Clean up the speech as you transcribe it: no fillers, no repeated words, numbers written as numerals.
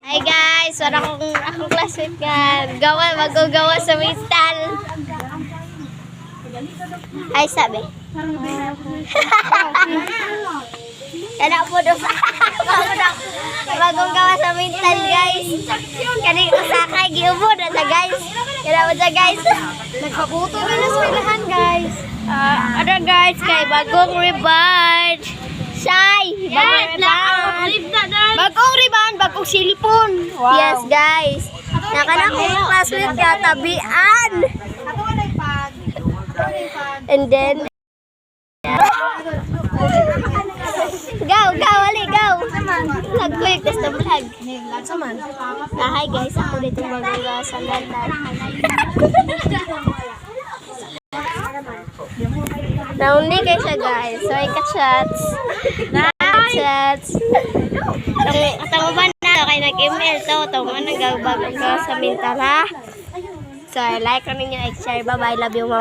Hi guys, wala akong classmate ka. Magagawa sa mental. Ay sabi. Kaya po doon magagawa sa mental guys. Kani usakay giubod na sa guys. Kaya mo sa guys. Nagpabuto na na eskwelahan guys. Ano guys, kay bagong rebound. Shy! Bagong riban, bagong silipon. Wow. Yes guys. Nakanakong classmate ka, tabian. Ako nga nagpag. And then, go, wali, go. Nag-quick, tas na vlog. Saman. Hi guys, ako dito magagawa sa landan. Naundi kayo siya guys. So, ikat-shots. Shots. Katama ba na kayo nag-email to? Ito mo nagbabago ka sa mental ha? So, like ko ninyo, share. Bye-bye. Love you mama.